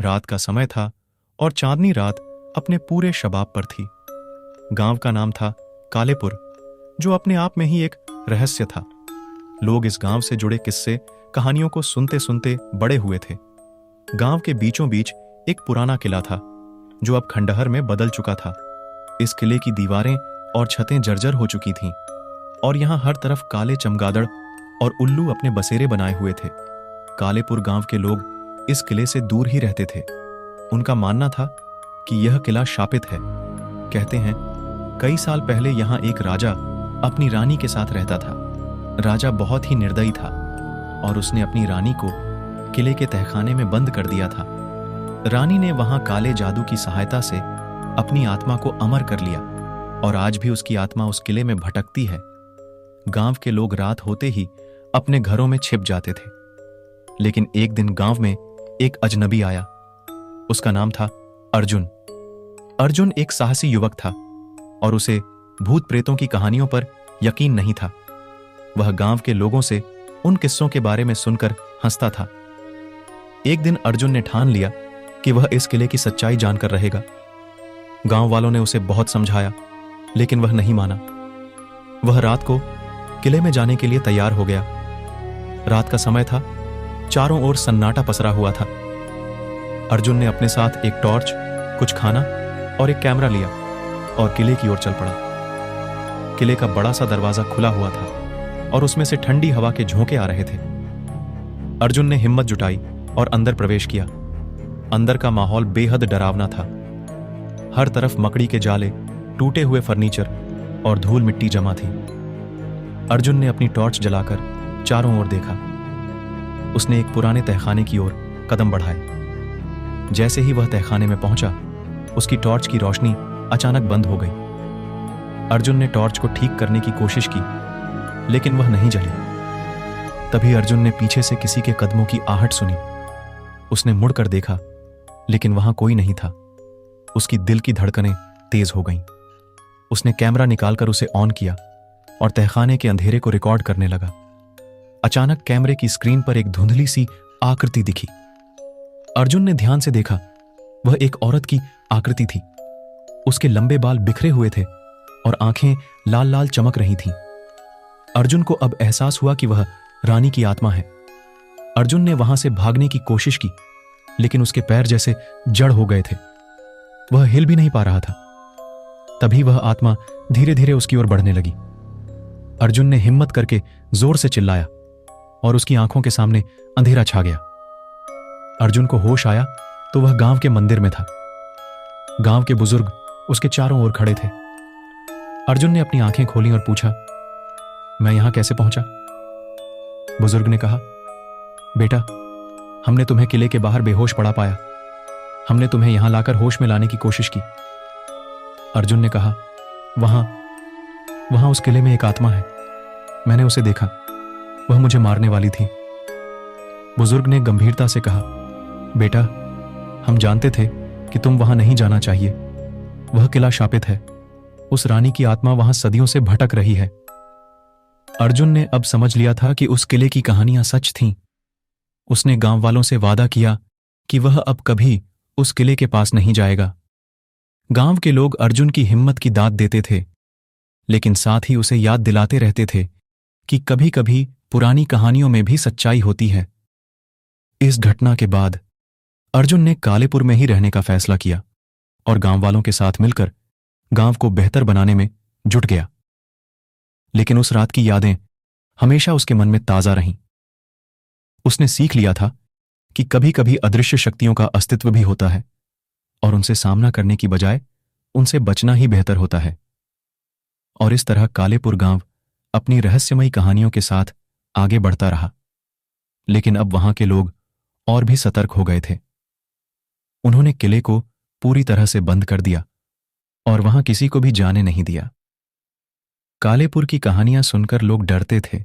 रात का समय था और चांदनी रात अपने पूरे शबाब पर थी। गांव का नाम था कालेपुर, जो अपने आप में ही एक रहस्य था। लोग इस गांव से जुड़े किस्से कहानियों को सुनते सुनते बड़े हुए थे। गांव के बीचों बीच एक पुराना किला था जो अब खंडहर में बदल चुका था। इस किले की दीवारें और छतें जर्जर हो चुकी थीं और यहां हर तरफ काले चमगादड़ और उल्लू अपने बसेरे बनाए हुए थे। कालेपुर गांव के लोग इस किले से दूर ही रहते थे। उनका मानना था कि यह किला शापित है। कहते हैं कई साल पहले यहां एक राजा अपनी रानी के साथ रहता था। राजा बहुत ही निर्दयी था और उसने अपनी रानी को किले के तहखाने में बंद कर दिया था। रानी ने वहां काले जादू की सहायता से अपनी आत्मा को अमर कर लिया और आज भी उसकी आत्मा उस किले में भटकती है। गांव के लोग रात होते ही अपने घरों में छिप जाते थे। लेकिन एक दिन गांव में एक अजनबी आया। उसका नाम था अर्जुन। अर्जुन एक साहसी युवक था और उसे भूत प्रेतों की कहानियों पर यकीन नहीं था। वह गांव के लोगों से उन किस्सों के बारे में सुनकर हंसता था। एक दिन अर्जुन ने ठान लिया कि वह इस किले की सच्चाई जानकर रहेगा। गांव वालों ने उसे बहुत समझाया, लेकिन वह नहीं माना। वह रात को किले में जाने के लिए तैयार हो गया। रात का समय था, चारों ओर सन्नाटा पसरा हुआ था। अर्जुन ने अपने साथ एक टॉर्च, कुछ खाना और एक कैमरा लिया और किले की ओर चल पड़ा। किले का बड़ा सा दरवाजा खुला हुआ था और उसमें से ठंडी हवा के झोंके आ रहे थे। अर्जुन ने हिम्मत जुटाई और अंदर प्रवेश किया। अंदर का माहौल बेहद डरावना था। हर तरफ मकड़ी के जाले, टूटे हुए फर्नीचर और धूल मिट्टी जमा थी। अर्जुन ने अपनी टॉर्च जलाकर चारों ओर देखा। उसने एक पुराने तहखाने की ओर कदम बढ़ाए। जैसे ही वह तहखाने में पहुंचा, उसकी टॉर्च की रोशनी अचानक बंद हो गई। अर्जुन ने टॉर्च को ठीक करने की कोशिश की, लेकिन वह नहीं जली। तभी अर्जुन ने पीछे से किसी के कदमों की आहट सुनी। उसने मुड़कर देखा, लेकिन वहां कोई नहीं था। उसकी दिल की धड़कनें तेज हो गईं। उसने कैमरा निकालकर उसे ऑन किया और तहखाने के अंधेरे को रिकॉर्ड करने लगा। अचानक कैमरे की स्क्रीन पर एक धुंधली सी आकृति दिखी। अर्जुन ने ध्यान से देखा। वह एक औरत की आकृति थी। उसके लंबे बाल बिखरे हुए थे और आंखें लाल लाल चमक रही थीं। अर्जुन को अब एहसास हुआ कि वह रानी की आत्मा है। अर्जुन ने वहां से भागने की कोशिश की, लेकिन उसके पैर जैसे जड़ हो गए थे। वह हिल भी नहीं पा रहा था। तभी वह आत्मा धीरे धीरे उसकी ओर बढ़ने लगी। अर्जुन ने हिम्मत करके जोर से चिल्लाया और उसकी आंखों के सामने अंधेरा छा गया। अर्जुन को होश आया तो वह गांव के मंदिर में था। गांव के बुजुर्ग उसके चारों ओर खड़े थे। अर्जुन ने अपनी आंखें खोली और पूछा, मैं यहां कैसे पहुंचा? बुजुर्ग ने कहा, बेटा, हमने तुम्हें किले के बाहर बेहोश पड़ा पाया। हमने तुम्हें यहां लाकर होश में लाने की कोशिश की। अर्जुन ने कहा, वहां उस किले में एक आत्मा है। मैंने उसे देखा। वह मुझे मारने वाली थी। बुजुर्ग ने गंभीरता से कहा, बेटा, हम जानते थे कि तुम वहां नहीं जाना चाहिए। वह किला शापित है। उस रानी की आत्मा वहां सदियों से भटक रही है। अर्जुन ने अब समझ लिया था कि उस किले की कहानियां सच थीं। उसने गांव वालों से वादा किया कि वह अब कभी उस किले के पास नहीं जाएगा। गांव के लोग अर्जुन की हिम्मत की दाद देते थे, लेकिन साथ ही उसे याद दिलाते रहते थे कि कभी कभी पुरानी कहानियों में भी सच्चाई होती है। इस घटना के बाद अर्जुन ने कालेपुर में ही रहने का फैसला किया और गांव वालों के साथ मिलकर गांव को बेहतर बनाने में जुट गया। लेकिन उस रात की यादें हमेशा उसके मन में ताजा रहीं। उसने सीख लिया था कि कभी कभी अदृश्य शक्तियों का अस्तित्व भी होता है और उनसे सामना करने की बजाय उनसे बचना ही बेहतर होता है। और इस तरह कालेपुर गांव अपनी रहस्यमयी कहानियों के साथ आगे बढ़ता रहा। लेकिन अब वहां के लोग और भी सतर्क हो गए थे। उन्होंने किले को पूरी तरह से बंद कर दिया और वहां किसी को भी जाने नहीं दिया। कालेपुर की कहानियां सुनकर लोग डरते थे,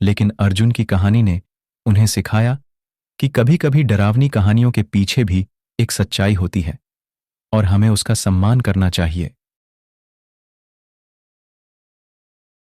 लेकिन अर्जुन की कहानी ने उन्हें सिखाया कि कभी कभी डरावनी कहानियों के पीछे भी एक सच्चाई होती है और हमें उसका सम्मान करना चाहिए।